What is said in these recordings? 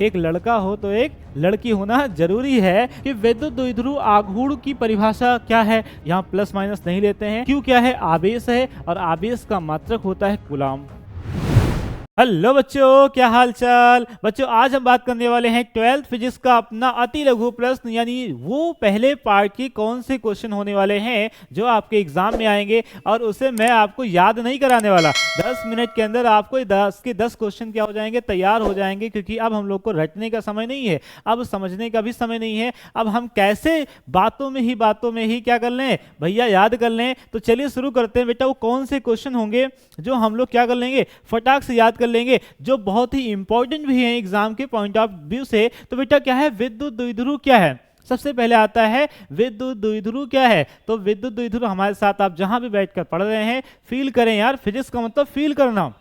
एक लड़का हो तो एक लड़की होना जरूरी है कि विद्युत द्विध्रुव आघूर्ण की परिभाषा क्या है। यहाँ प्लस माइनस नहीं लेते हैं। क्यू क्या है? आवेश है और आवेश का मात्रक होता है कूलम। हेलो बच्चों, क्या हाल चाल। बच्चों आज हम बात करने वाले हैं 12th फिजिक्स का अपना अति लघु प्रश्न, यानी वो पहले पार्ट के कौन से क्वेश्चन होने वाले हैं जो आपके एग्जाम में आएंगे और उसे मैं आपको याद नहीं कराने वाला। 10 मिनट के अंदर आपको 10 के 10 क्वेश्चन क्या हो जाएंगे, तैयार हो जाएंगे। क्योंकि अब हम लोग को रटने का समय नहीं है, अब समझने का भी समय नहीं है। अब हम कैसे बातों में ही क्या कर लें भैया, याद कर लें। तो चलिए शुरू करते हैं बेटा। वो कौन से क्वेश्चन होंगे जो हम लोग क्या कर लेंगे, फटाक से याद कर लेंगे, जो बहुत ही इंपॉर्टेंट भी है एग्जाम के पॉइंट ऑफ व्यू से। तो बेटा क्या है, विद्युत द्विध्रुव क्या है? सबसे पहले आता है विद्युत द्विध्रुव क्या है। तो विद्युत द्विध्रुव हमारे साथ आप जहां भी बैठकर पढ़ रहे हैं फील करें यार। फिजिक्स का मतलब फील करना।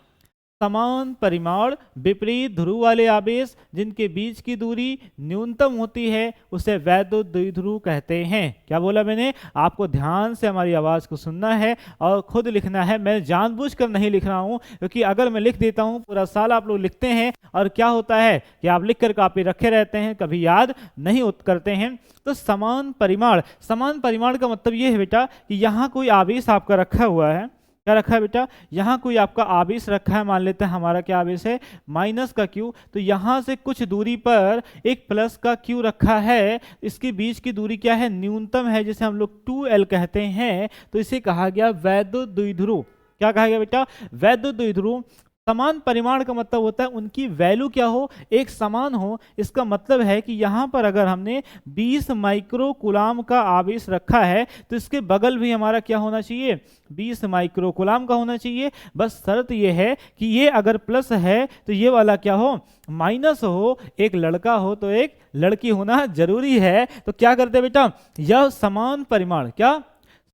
समान परिमाण विपरीत ध्रुव वाले आवेश जिनके बीच की दूरी न्यूनतम होती है उसे वैद्युत द्विध्रुव कहते हैं। क्या बोला मैंने? आपको ध्यान से हमारी आवाज़ को सुनना है और खुद लिखना है। मैं जानबूझकर नहीं लिख रहा हूँ, क्योंकि अगर मैं लिख देता हूँ, पूरा साल आप लोग लिखते हैं और क्या होता है कि आप लिख कर कापी रखे रहते हैं, कभी याद नहीं करते हैं। तो समान परिमाण का मतलब ये है बेटा कि यहाँ कोई आवेश आपका रखा हुआ है। क्या रखा है बेटा? यहाँ कोई आपका आवेश रखा है। मान लेते हैं हमारा क्या आवेश है, माइनस का क्यू। तो यहाँ से कुछ दूरी पर एक प्लस का क्यू रखा है। इसके बीच की दूरी क्या है, न्यूनतम है, जिसे हम लोग 2L कहते हैं। तो इसे कहा गया वैद्युत द्विध्रुव। क्या कहा गया बेटा? वैद्युत द्विध्रुव। समान परिमाण का मतलब होता है उनकी वैल्यू क्या हो, एक समान हो। इसका मतलब है कि यहाँ पर अगर हमने 20 माइक्रो कूलाम का आवेश रखा है तो इसके बगल भी हमारा क्या होना चाहिए, 20 माइक्रो कूलाम का होना चाहिए। बस शर्त ये है कि ये अगर प्लस है तो ये वाला क्या हो, माइनस हो। एक लड़का हो तो एक लड़की होना जरूरी है। तो क्या करते बेटा, यह समान परिमाण, क्या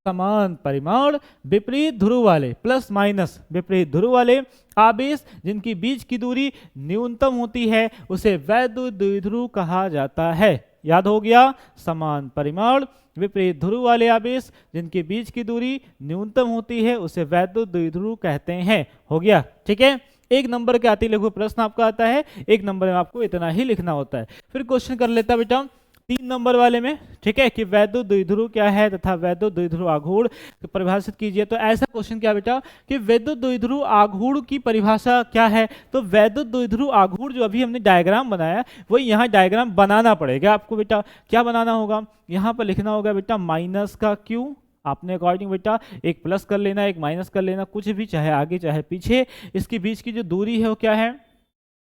समान परिमाण विपरीत ध्रुव वाले, प्लस माइनस विपरीत ध्रुव वाले आवेश जिनकी बीच की दूरी न्यूनतम होती है उसे वैद्युत द्विध्रुव कहा जाता है। याद हो गया? समान परिमाण विपरीत ध्रुव वाले आवेश जिनके बीच की दूरी न्यूनतम होती है उसे वैद्युत द्विध्रुव कहते हैं। हो गया? ठीक है। एक नंबर के अति लघु प्रश्न आपका आता है, एक नंबर में आपको इतना ही लिखना होता है। फिर क्वेश्चन कर लेता बेटा 3 नंबर वाले में, ठीक है, कि वैद्युत द्विध्रुव क्या है तथा वैद्युत द्विध्रुव आघूर्ण तो परिभाषित कीजिए। तो ऐसा क्वेश्चन क्या बेटा कि वैद्युत द्विध्रुव आघूर्ण की परिभाषा क्या है। तो वैद्युत द्विध्रुव आघूर्ण जो अभी हमने डायग्राम बनाया वही यहाँ डायग्राम बनाना पड़ेगा आपको बेटा। क्या बनाना होगा, यहाँ पर लिखना होगा बेटा माइनस का क्यू। आपने अकॉर्डिंग बेटा एक प्लस कर लेना, एक माइनस कर लेना, कुछ भी, चाहे आगे चाहे पीछे। इसके बीच की जो दूरी है वो क्या है,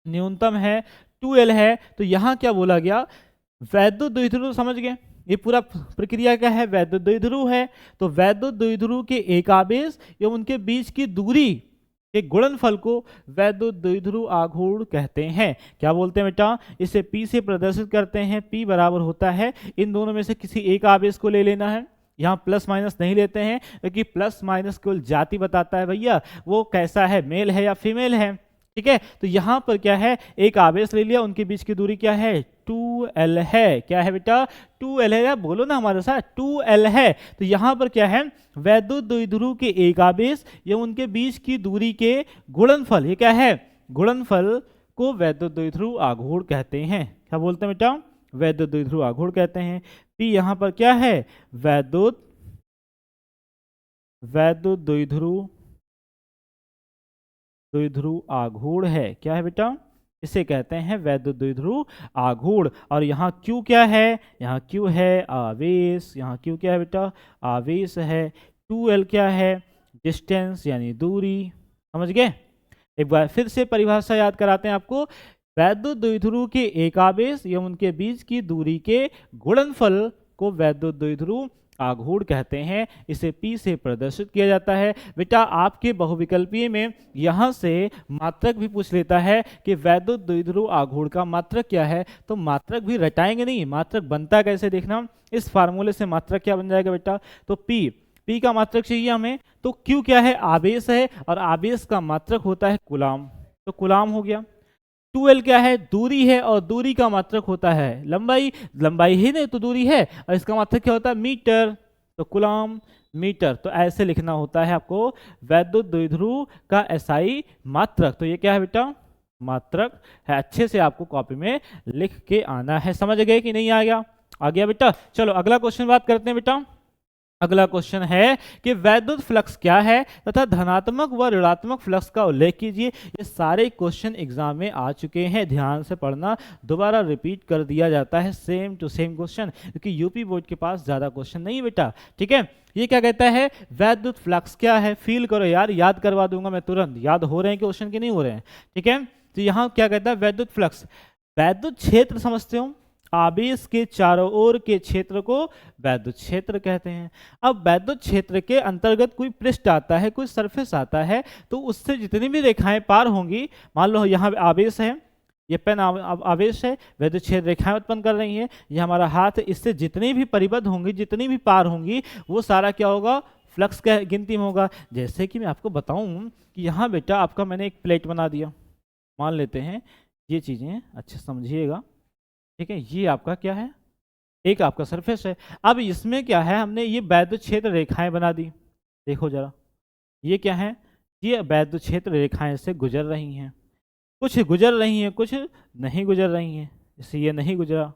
न्यूनतम है, 2L है। तो यहाँ क्या बोला गया, वैद्युत द्विध्रुव। समझ गए? ये पूरा प्रक्रिया क्या है, वैद्युत द्विध्रुव है। तो वैद्युत द्विध्रुव के एक आवेश या उनके बीच की दूरी के गुणनफल को वैद्युत द्विध्रुव आघूर्ण कहते हैं। क्या बोलते हैं बेटा? इसे P से प्रदर्शित करते हैं। P बराबर होता है, इन दोनों में से किसी एक आवेश को ले लेना है। यहाँ प्लस माइनस नहीं लेते हैं, क्योंकि प्लस माइनस केवल जाति बताता है भैया, वो कैसा है, मेल है या फीमेल है। ठीक है। तो यहाँ पर क्या है, एक आवेश ले लिया, उनके बीच की दूरी क्या है, 2L है। क्या है बेटा? 2L है। या बोलो ना हमारे साथ, 2L है। तो यहाँ पर क्या है, वैद्युत द्विध्रुव के एक आवेश या उनके बीच की दूरी के गुणनफल, ये क्या है, गुणनफल को वैद्युत द्विध्रुव आघूर्ण कहते हैं। क्या बोलते हैं बेटा? वैद्युत द्विध्रुव आघूर्ण कहते हैं। P यहाँ पर क्या है, वैद्युत द्विध्रुव आघूर्ण है। क्या है बेटा? इसे कहते हैं वैद्युत द्विध्रुव आघूर्ण। और यहाँ Q क्या है, यहाँ Q है आवेश। यहाँ Q क्या है बेटा, आवेश है। 2L क्या है, डिस्टेंस यानी दूरी। समझ गए? एक बार फिर से परिभाषा याद कराते हैं आपको। वैद्युत द्विध्रुव के एक आवेश या उनके बीच की दूरी के गुणनफल को वैद्युत द्विध्रुव आघूर्ण कहते हैं। इसे P से प्रदर्शित किया जाता है। बेटा आपके बहुविकल्पीय में यहाँ से मात्रक भी पूछ लेता है कि वैद्युत द्विध्रुव आघूर्ण का मात्रक क्या है। तो मात्रक भी रटाएंगे नहीं, मात्रक बनता कैसे देखना। इस फार्मूले से मात्रक क्या बन जाएगा बेटा, तो P का मात्रक चाहिए हमें। तो Q क्या है, आवेश है, और आवेश का मात्रक होता है कूलाम। तो कूलाम हो गया। 2L क्या है, दूरी है, और दूरी का मात्रक होता है लंबाई। लंबाई ही नहीं तो दूरी है, और इसका मात्रक क्या होता है, मीटर। तो कूलाम मीटर। तो ऐसे लिखना होता है आपको वैद्युत द्विध्रुव का SI मात्रक। तो ये क्या है बेटा, मात्रक है। अच्छे से आपको कॉपी में लिख के आना है। समझ गए कि नहीं? आ गया बेटा? चलो अगला क्वेश्चन बात करते हैं बेटा। अगला क्वेश्चन है कि वैद्युत फ्लक्स क्या है तथा धनात्मक व ऋणात्मक फ्लक्स का उल्लेख कीजिए। ये सारे क्वेश्चन एग्जाम में आ चुके हैं, ध्यान से पढ़ना, दोबारा रिपीट कर दिया जाता है सेम टू सेम क्वेश्चन, क्योंकि यूपी बोर्ड के पास ज्यादा क्वेश्चन नहीं है बेटा। ठीक है, ये क्या कहता है? वैद्युत फ्लक्स क्या है? फील करो यार, याद करवा दूंगा मैं तुरंत। याद हो रहे हैं क्वेश्चन के नहीं हो रहे हैं? ठीक है, तो यहाँ क्या कहता है? वैद्युत फ्लक्स, वैद्युत क्षेत्र समझते हो, आवेश के चारों ओर के क्षेत्र को वैद्युत क्षेत्र कहते हैं। अब वैद्युत क्षेत्र के अंतर्गत कोई पृष्ठ आता है, कोई सरफेस आता है, तो उससे जितनी भी रेखाएं पार होंगी, मान लो यहाँ आवेश है, ये पेन आवेश है, वैद्युत क्षेत्र रेखाएं उत्पन्न कर रही हैं, ये हमारा हाथ है, इससे जितनी भी परिबद्ध होंगी, जितनी भी पार होंगी, वो सारा क्या होगा? फ्लक्स का गिनती में होगा। जैसे कि मैं आपको बताऊं कि यहाँ बेटा आपका मैंने एक प्लेट बना दिया, मान लेते हैं, ये चीजें अच्छे समझिएगा। ठीक है, ये आपका क्या है? एक आपका सरफेस है। अब इसमें क्या है? हमने ये वैद्युत क्षेत्र रेखाएं बना दी। देखो जरा, ये क्या है? ये वैद्युत क्षेत्र रेखाएं से गुजर रही हैं, कुछ गुजर रही हैं, कुछ नहीं गुजर रही हैं। जैसे ये नहीं गुजरा,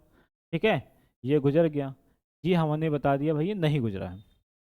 ठीक है, ये गुजर गया, ये हमने बता दिया भाई ये नहीं गुजरा है।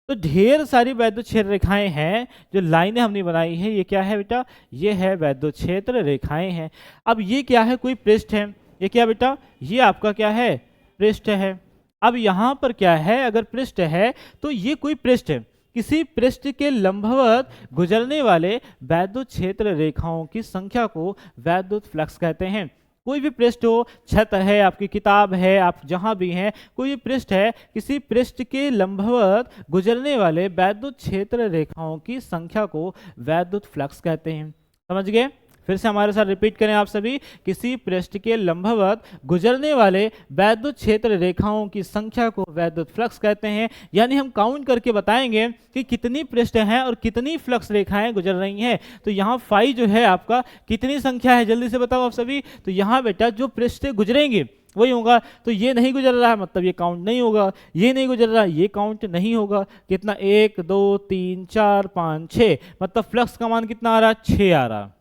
तो ढेर सारी वैद्युत क्षेत्र रेखाएं हैं, जो लाइनें हमने बनाई है, ये क्या है बेटा? ये है वैद्युत क्षेत्र रेखाएं हैं। अब ये क्या है? कोई पृष्ठ है, ये क्या बेटा? ये आपका क्या है? पृष्ठ है। अब यहाँ पर क्या है? अगर पृष्ठ है तो ये कोई पृष्ठ है, किसी पृष्ठ के लंबवत गुजरने वाले वैद्युत क्षेत्र रेखाओं की संख्या को वैद्युत फ्लक्स कहते हैं। कोई भी पृष्ठ हो, छत है, आपकी किताब है, आप जहां भी हैं, कोई भी पृष्ठ है, किसी पृष्ठ के लंबवत गुजरने वाले वैद्युत क्षेत्र रेखाओं की संख्या को वैद्युत फ्लक्स कहते हैं। समझ गए? फिर से हमारे साथ रिपीट करें आप सभी। किसी पृष्ठ के लंबवत गुजरने वाले वैद्युत क्षेत्र रेखाओं की संख्या को वैद्युत फ्लक्स कहते हैं। यानी हम काउंट करके बताएंगे कि कितनी पृष्ठ हैं और कितनी फ्लक्स रेखाएं गुजर रही हैं। तो यहाँ फाई जो है आपका कितनी संख्या है, जल्दी से बताओ आप सभी। तो यहाँ बेटा जो पृष्ठ गुजरेंगे वही होगा। तो ये नहीं गुजर रहा है मतलब ये काउंट नहीं होगा, ये नहीं गुजर रहा है ये काउंट नहीं होगा। कितना? 1 2 3 4 5 6, मतलब फ्लक्स का मान कितना आ रहा है? 6 आ रहा है।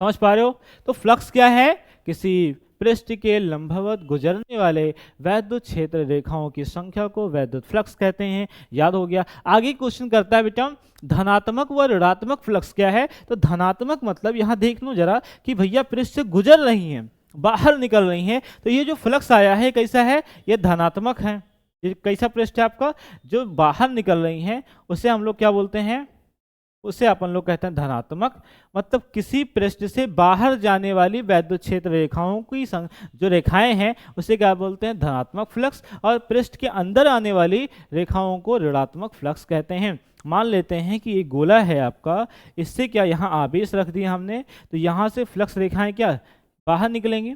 समझ पा रहे हो? तो फ्लक्स क्या है? किसी पृष्ठ के लंबवत गुजरने वाले वैद्युत क्षेत्र रेखाओं की संख्या को वैद्युत फ्लक्स कहते हैं। याद हो गया? आगे क्वेश्चन करता है बेटा, धनात्मक व ऋणात्मक फ्लक्स क्या है? तो धनात्मक मतलब यहाँ देख लो जरा कि भैया पृष्ठ से गुजर रही हैं, बाहर निकल रही हैं, तो ये जो फ्लक्स आया है कैसा है? ये धनात्मक है। ये कैसा पृष्ठ है आपका? जो बाहर निकल रही हैं उसे हम लोग क्या बोलते हैं? उसे अपन लोग कहते हैं धनात्मक। मतलब किसी पृष्ठ से बाहर जाने वाली वैद्युत क्षेत्र रेखाओं की जो रेखाएं हैं उसे क्या बोलते हैं? धनात्मक फ्लक्स। और पृष्ठ के अंदर आने वाली रेखाओं को ऋणात्मक फ्लक्स कहते हैं। मान लेते हैं कि ये गोला है आपका, इससे क्या यहाँ आवेश रख दिया हमने, तो यहाँ से फ्लक्स रेखाएं क्या बाहर निकलेंगी,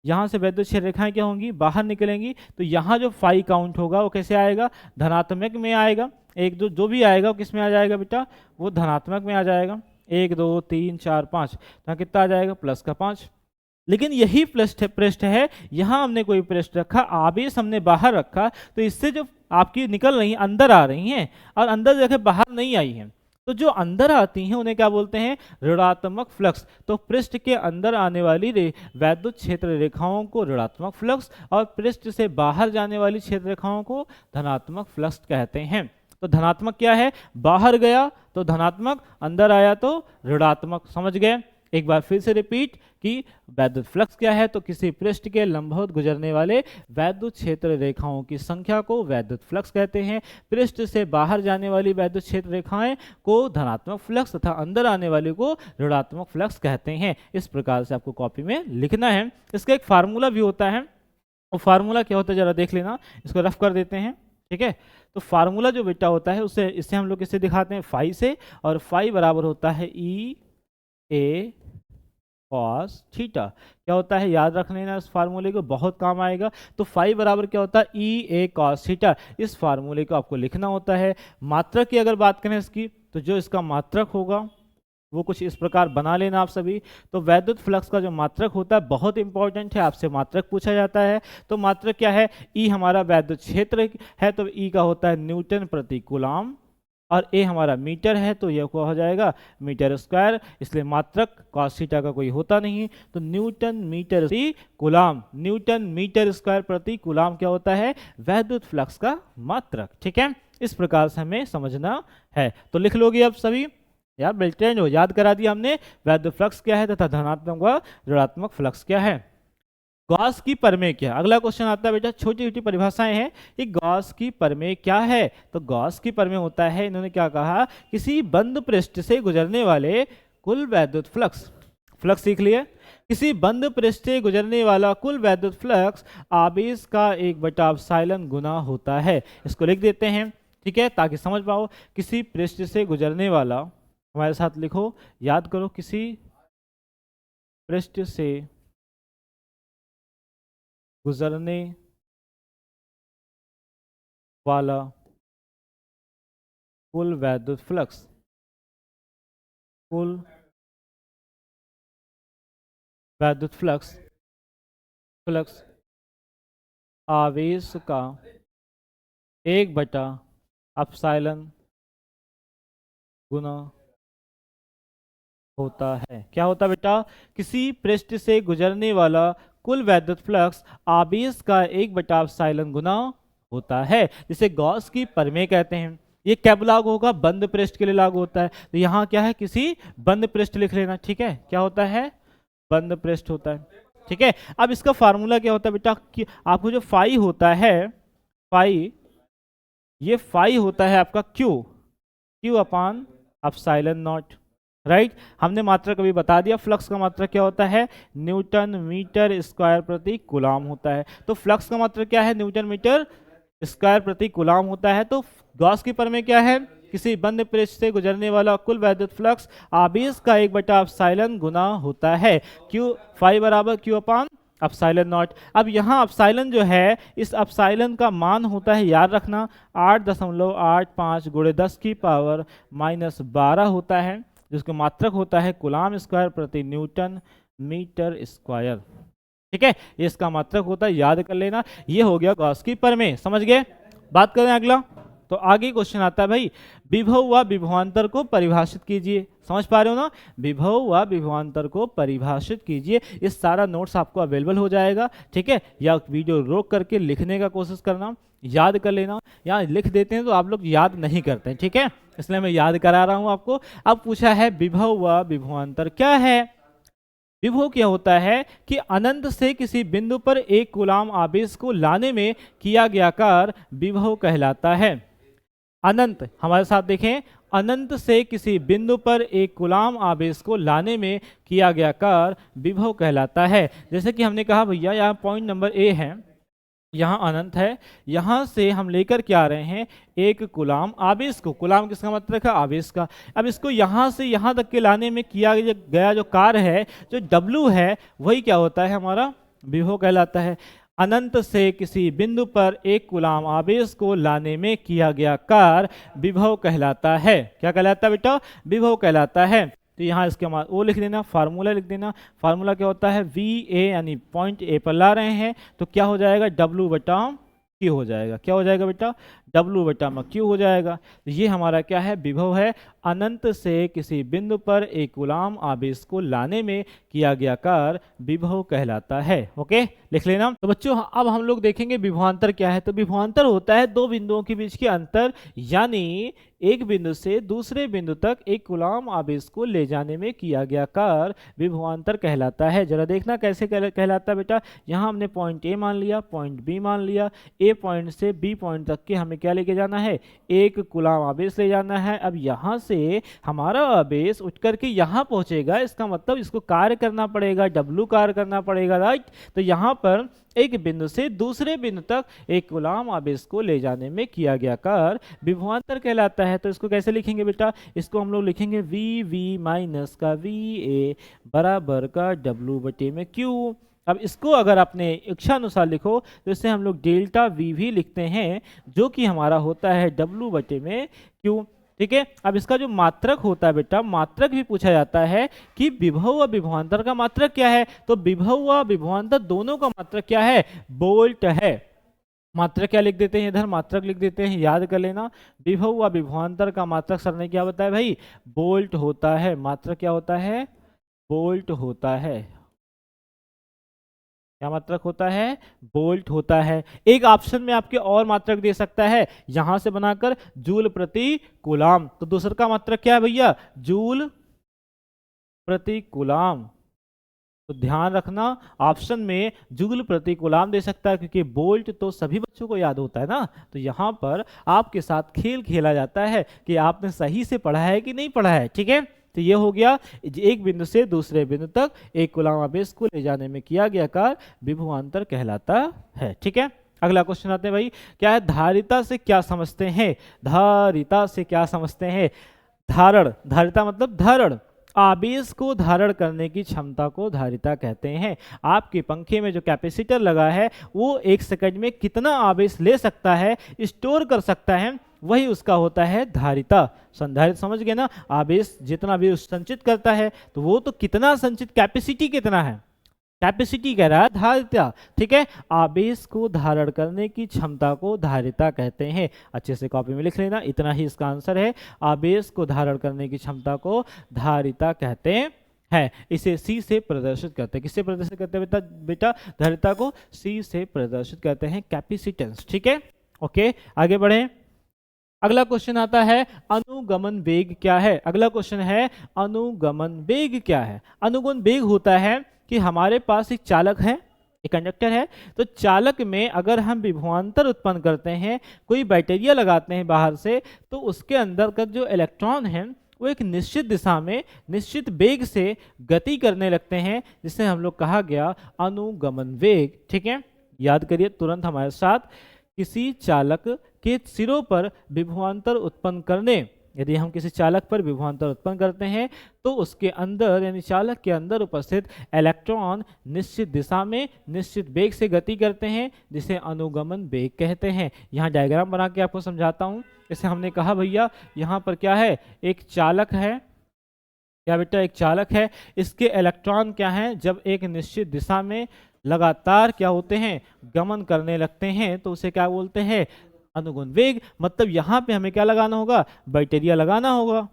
यहाँ से वैद्युत क्षेत्र रेखाएं क्या होंगी? बाहर निकलेंगी। तो यहाँ जो फाई काउंट होगा वो कैसे आएगा? धनात्मक में आएगा। एक दो जो भी आएगा वो किस में आ जाएगा बेटा? वो धनात्मक में आ जाएगा। 1 2 3 4 5, तो कितना आ जाएगा? प्लस का 5। लेकिन यही पृष्ठ है, यहाँ हमने कोई पृष्ठ रखा, आवेश हमने बाहर रखा, तो इससे जो आपकी निकल रही हैं अंदर आ रही हैं, और अंदर जगह बाहर नहीं आई हैं, तो जो अंदर आती हैं उन्हें क्या बोलते हैं? ऋणात्मक फ्लक्स। तो पृष्ठ के अंदर आने वाली वैद्युत क्षेत्र रेखाओं को ऋणात्मक फ्लक्स, और पृष्ठ से बाहर जाने वाली क्षेत्र रेखाओं को धनात्मक फ्लक्स कहते हैं। तो धनात्मक क्या है? बाहर गया तो धनात्मक, अंदर आया तो ऋणात्मक। समझ गए? एक बार फिर से रिपीट कि वैद्युत फ्लक्स क्या है? तो किसी पृष्ठ के लंबवत गुजरने वाले वैद्युत क्षेत्र रेखाओं की संख्या को वैद्युत फ्लक्स कहते हैं। पृष्ठ से बाहर जाने वाली वैद्युत क्षेत्र रेखाएं को धनात्मक फ्लक्स तथा अंदर आने वाली को ऋणात्मक फ्लक्स कहते हैं। इस प्रकार से आपको कॉपी में लिखना है। इसका एक फार्मूला भी होता है, वो फार्मूला क्या होता है जरा देख लेना। इसको रफ कर देते हैं, ठीक है। तो फार्मूला जो बेटा होता है उसे इससे हम लोग किससे दिखाते हैं? फाई से। और फाई बराबर होता है ई ए कॉस थीटा। क्या होता है? याद रख लेना इस फार्मूले को, बहुत काम आएगा। तो फाई बराबर क्या होता है? ई ए कॉस थीटा। इस फार्मूले को आपको लिखना होता है। मात्रक की अगर बात करें इसकी, तो जो इसका मात्रक होगा वो कुछ इस प्रकार बना लेना आप सभी। तो वैद्युत फ्लक्स का जो मात्रक होता है बहुत इंपॉर्टेंट है, आपसे मात्रक पूछा जाता है। तो मात्रक क्या है? ई हमारा वैद्युत क्षेत्र है, तो ई का होता है न्यूटन प्रति कूलम, और ए हमारा मीटर है, तो यह क्या हो जाएगा, मीटर स्क्वायर, इसलिए मात्रक cos थीटा का कोई होता नहीं। तो न्यूटन मीटर प्रति कूलाम, न्यूटन मीटर स्क्वायर प्रति कूलाम क्या होता है, वैद्युत फ्लक्स का मात्रक। ठीक है, इस प्रकार से हमें समझना है। तो लिख लोगे अब सभी, यार बेल्टेन हो, याद करा दिया हमने वैद्युत फ्लक्स क्या है तथा धनात्मक व ऋणात्मक फ्लक्स क्या है। गॉस की प्रमेय क्या, अगला क्वेश्चन आता है बेटा, छोटी छोटी परिभाषाएं हैं। ये गॉस की प्रमेय क्या है, तो गॉस की प्रमेय होता है, इन्होंने क्या कहा, किसी बंद पृष्ठ से गुजरने वाले कुल वैद्युत फ्लक्स, फ्लक्स सीख लिए, किसी बंद पृष्ठ से गुजरने वाला कुल वैद्युत फ्लक्स आवेश का 1/ε गुना होता है। इसको लिख देते हैं, ठीक है, ताकि समझ पाओ। किसी पृष्ठ से गुजरने वाला, हमारे साथ लिखो, याद करो, किसी पृष्ठ से गुजरने वाला कुल वैद्युत फ्लक्स, कुल वैद्युत फ्लक्स, फ्लक्स आवेश का 1/ε गुना होता है। क्या होता है बेटा, किसी पृष्ठ से गुजरने वाला कुल वैद्युत फ्लक्स आवेश का 1/ε गुना होता है, जिसे गॉस की प्रमेय कहते हैं। ये कब लागू होगा, बंद पृष्ठ के लिए लागू होता है। तो यहाँ क्या है, किसी बंद पृष्ठ लिख लेना, ठीक है, क्या होता है, बंद पृष्ठ होता है। ठीक है, अब इसका फार्मूला क्या होता है बेटा, कि आपको जो फाई होता है, फाई, ये फाई होता है आपका Q upon epsilon not, right. हमने मात्रक अभी बता दिया, फ्लक्स का मात्रक क्या होता है, न्यूटन मीटर स्क्वायर प्रति कूलाम होता है। तो फ्लक्स का मात्रक क्या है, न्यूटन मीटर स्क्वायर प्रति कूलाम होता है। तो गॉस की प्रमेय क्या है, किसी बंद पृष्ठ से गुजरने वाला कुल वैद्युत फ्लक्स आवेश का 1/ε गुना होता है, क्यू फाई बराबर क्यू अपान एप्सिलॉन नॉट। अब यहाँ एप्सिलॉन जो है, इस एप्सिलॉन का मान होता है, याद रखना, 8.85 × 10⁻⁻12 होता है, जिसका मात्रक होता है कूलाम स्क्वायर प्रति न्यूटन मीटर स्क्वायर। ठीक है, ये इसका मात्रक होता है, याद कर लेना। ये हो गया गॉस की प्रमेय, समझ गए। बात करें अगला, तो आगे क्वेश्चन आता है भाई, विभव व विभवांतर को परिभाषित कीजिए। समझ पा रहे हो ना, विभव व विभवांतर को परिभाषित कीजिए। ये सारा नोट्स आपको अवेलेबल हो जाएगा, ठीक है, या वीडियो रोक करके लिखने का कोशिश करना, याद कर लेना। यहाँ लिख देते हैं तो आप लोग याद नहीं करते हैं, ठीक है, इसलिए मैं याद करा रहा हूँ आपको। अब पूछा है विभव व विभवांतर क्या है। विभव क्या होता है कि अनंत से किसी बिंदु पर एक कूलाम आवेश को लाने में किया गया कार्य विभव कहलाता है। अनंत, हमारे साथ देखें, अनंत से किसी बिंदु पर एक कूलाम आवेश को लाने में किया गया कार्य विभव कहलाता है। जैसे कि हमने कहा भैया, यहाँ पॉइंट नंबर ए है, यहाँ अनंत है, यहाँ से हम लेकर के आ रहे हैं एक कूलाम आवेश को, कूलाम किसका मतलब है, आवेश का। अब इसको यहाँ से यहाँ तक के लाने में किया गया जो कार्य है, जो W है, वही क्या होता है, हमारा विभव कहलाता है। अनंत से किसी बिंदु पर एक कूलाम आवेश को लाने में किया गया कार्य विभव कहलाता है। क्या कहलाता है बेटा, विभव कहलाता है। तो यहाँ इसके बाद वो लिख देना, फार्मूला लिख देना। फार्मूला क्या होता है, वी ए, यानी पॉइंट ए पर ला रहे हैं, तो क्या हो जाएगा, W/Q हो जाएगा। क्या हो जाएगा बेटा, W/Q हो जाएगा। तो ये हमारा क्या है, विभव है। अनंत से किसी बिंदु पर एक कूलाम आवेश को लाने में किया गया कार्य विभव कहलाता है। ओके, लिख लेना। तो बच्चों, अब हम लोग देखेंगे विभवांतर क्या है। तो विभवांतर होता है दो बिंदुओं के बीच के अंतर, यानी एक बिंदु से दूसरे बिंदु तक एक कूलाम आवेश को ले जाने में किया गया कार्य विभवांतर कहलाता है। जरा देखना कैसे कहलाता है बेटा। यहाँ हमने पॉइंट ए मान लिया, पॉइंट बी मान लिया, ए पॉइंट से बी पॉइंट तक के हमें क्या लेके जाना है, एक कूलाम आवेश ले जाना है। अब यहाँ से हमारा आवेश उठ करके यहाँ पहुंचेगा, इसका मतलब इसको कार्य करना पड़ेगा, W कार्य करना पड़ेगा, राइट। तो यहाँ पर एक बिंदु से दूसरे बिंदु तक एक कूलाम आवेश को ले जाने में किया गया कार्य विभवांतर कहलाता है। तो इसको कैसे लिखेंगे बेटा, इसको हम लोग लिखेंगे VV माइनस का VA बराबर का W/Q। अब इसको अगर अपने इच्छा अनुसार लिखो तो इससे हम लोग डेल्टा V भी लिखते हैं, जो कि हमारा होता है W/Q। ठीक है, अब इसका जो मात्रक होता है बेटा, मात्रक भी पूछा जाता है कि विभव व विभवांतर का मात्रक क्या है। तो विभव व विभवांतर दोनों का मात्रक क्या है, वोल्ट है। मात्रक क्या लिख देते हैं, इधर मात्रक लिख देते हैं, याद कर लेना। विभव व विभवांतर का मात्रक सर ने क्या बताया भाई, वोल्ट होता है। मात्रक क्या होता है, वोल्ट होता है। क्या मात्रक होता है, वोल्ट होता है। एक ऑप्शन में आपके और मात्रक दे सकता है, यहां से बनाकर जूल प्रति कूलाम। तो दूसरा का मात्रक क्या है भैया, जूल प्रति कूलाम। तो ध्यान रखना, ऑप्शन में जूल प्रति कूलाम दे सकता है, क्योंकि वोल्ट तो सभी बच्चों को याद होता है ना। तो यहाँ पर आपके साथ खेल खेला जाता है कि आपने सही से पढ़ा है कि नहीं पढ़ा है। ठीक है, तो ये हो गया एक बिंदु से दूसरे बिंदु तक एक कूलाम आवेश को ले जाने में किया गया कार्य विभवांतर कहलाता है। ठीक है, अगला क्वेश्चन आते हैं भाई, क्या है, धारिता से क्या समझते हैं। धारिता से क्या समझते हैं, धारण, धारिता मतलब धारण, आवेश को धारण करने की क्षमता को धारिता कहते हैं। आपके पंखे में जो कैपेसिटर लगा है वो 1 सेकंड में कितना आवेश ले सकता है, स्टोर कर सकता है, वही उसका होता है धारिता। संधारित समझ गए ना, आवेश जितना भी संचित करता है तो वो तो कितना संचित, कैपेसिटी कितना है, कैपेसिटी कह रहा है धारिता। ठीक है, आवेश को धारण करने की क्षमता को धारिता कहते हैं। अच्छे से कॉपी में लिख लेना, इतना ही इसका आंसर है। आवेश को धारण करने की क्षमता को धारिता कहते हैं। इसे सी से प्रदर्शित करते हैं। किससे प्रदर्शित करते हैं बेटा, धारिता को सी से प्रदर्शित करते हैं, कैपेसिटेंस। ठीक है, ओके, आगे बढ़े। अगला क्वेश्चन आता है, अनुगमन वेग क्या है। अगला क्वेश्चन है, अनुगमन वेग क्या है। अनुगमन वेग होता है कि हमारे पास एक चालक है, एक कंडक्टर है, तो चालक में अगर हम विभवांतर उत्पन्न करते हैं, कोई बैटरिया लगाते हैं बाहर से, तो उसके अंदर का जो इलेक्ट्रॉन है वो एक निश्चित दिशा में निश्चित वेग से गति करने लगते हैं, जिसे हम लोग कहा गया अनुगमन वेग। ठीक है, याद करिए तुरंत हमारे साथ, किसी चालक के सिरों पर विभवांतर उत्पन्न करने, यदि हम किसी चालक पर विभवांतर उत्पन्न करते हैं तो उसके अंदर यानी चालक के अंदर उपस्थित इलेक्ट्रॉन निश्चित दिशा में निश्चित वेग से गति करते हैं, जिसे अनुगमन वेग कहते हैं। यहाँ डायग्राम बना के आपको समझाता हूँ। जैसे हमने कहा भैया, यहाँ पर क्या है, एक चालक है, क्या बेटा, एक चालक है, इसके इलेक्ट्रॉन क्या है, जब एक निश्चित दिशा में लगातार क्या होते हैं, गमन करने लगते हैं, तो उसे क्या बोलते हैं, अनुगमन वेग। मतलब यहाँ पे हमें क्या लगाना होगा, बैटरिया लगाना होगा।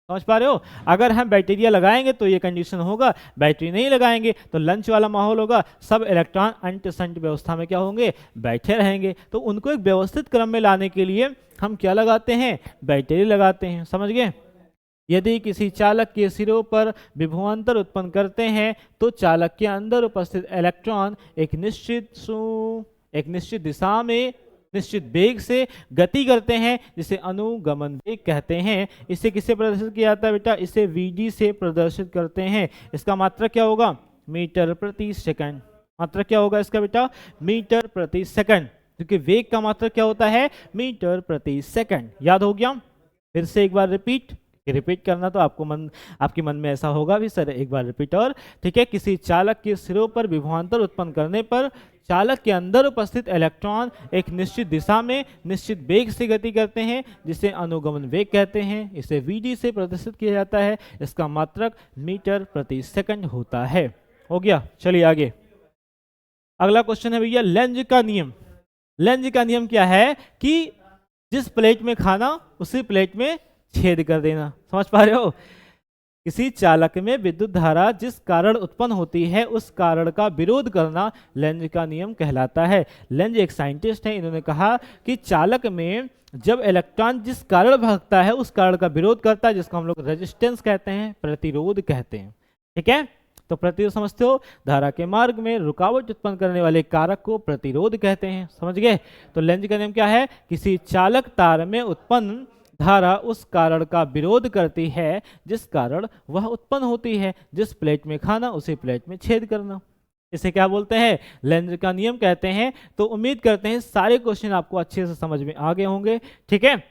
समझ पा रहे हो, अगर हम बैटरिया लगाएंगे तो ये कंडीशन होगा, बैटरी नहीं लगाएंगे तो लंच वाला माहौल होगा, सब इलेक्ट्रॉन अंटसंट व्यवस्था में क्या होंगे, बैठे रहेंगे। तो उनको एक व्यवस्थित क्रम में लाने के लिए हम क्या लगाते हैं, बैटरी लगाते हैं। समझ गए। यदि किसी चालक के सिरों पर विभवांतर उत्पन्न करते हैं तो चालक के अंदर उपस्थित इलेक्ट्रॉन एक निश्चित दिशा में निश्चित वेग से गति करते हैं, जिसे अनुगमन वेग कहते हैं। इसे किससे प्रदर्शित किया जाता है बेटा, इसे Vd से प्रदर्शित करते हैं। इसका मात्रक क्या होगा, मीटर प्रति सेकंड। मात्रक क्या होगा इसका बेटा, मीटर प्रति सेकंड, क्योंकि वेग का मात्रक क्या होता है, मीटर प्रति सेकंड। याद हो गया। फिर से एक बार रिपीट करना, तो आपके मन में ऐसा होगा भी सर एक बार रिपीट और। ठीक है, किसी चालक के सिरों पर विभवांतर उत्पन्न करने पर चालक के अंदर उपस्थित इलेक्ट्रॉन एक निश्चित दिशा में निश्चित वेग से गति करते हैं, जिसे अनुगमन वेग कहते हैं। इसे Vd से प्रदर्शित किया जाता है। इसका मात्रक मीटर प्रति सेकंड होता है। हो गया, चलिए आगे। अगला क्वेश्चन है भैया, लेंज का नियम। लेंज का नियम क्या है कि जिस प्लेट में खाना उसी प्लेट में छेद कर देना। समझ पा रहे हो। किसी चालक में विद्युत धारा जिस कारण उत्पन्न होती है उस कारण का विरोध करना लेंज का नियम कहलाता है। लेंज एक साइंटिस्ट है, इन्होंने कहा कि चालक में जब इलेक्ट्रॉन जिस कारण भागता है उस कारण का विरोध करता है, जिसको हम लोग रेजिस्टेंस कहते हैं, प्रतिरोध कहते हैं। ठीक है, तो प्रतिरोध समझते हो, धारा के मार्ग में रुकावट उत्पन्न करने वाले कारक को प्रतिरोध कहते हैं। समझ गए। तो लेंज का नियम क्या है, किसी चालक तार में उत्पन्न धारा उस कारण का विरोध करती है जिस कारण वह उत्पन्न होती है। जिस प्लेट में खाना उसी प्लेट में छेद करना, इसे क्या बोलते हैं, लेंज का नियम कहते हैं। तो उम्मीद करते हैं सारे क्वेश्चन आपको अच्छे से समझ में आ गए होंगे। ठीक है,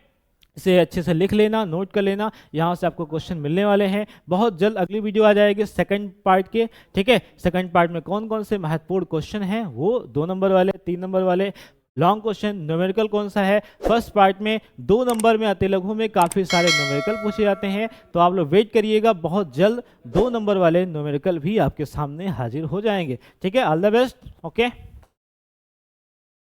इसे अच्छे से लिख लेना, नोट कर लेना, यहाँ से आपको क्वेश्चन मिलने वाले हैं। बहुत जल्द अगली वीडियो आ जाएगी सेकंड पार्ट के। ठीक है, सेकंड पार्ट में कौन कौन से महत्वपूर्ण क्वेश्चन हैं, वो 2 नंबर वाले, 3 नंबर वाले, लॉन्ग क्वेश्चन, न्यूमेरिकल कौन सा है। फर्स्ट पार्ट में 2 नंबर में अति लघु में काफ़ी सारे न्यूमेरिकल पूछे जाते हैं, तो आप लोग वेट करिएगा, बहुत जल्द 2 नंबर वाले न्यूमेरिकल भी आपके सामने हाजिर हो जाएंगे। ठीक है, ऑल द बेस्ट। ओके।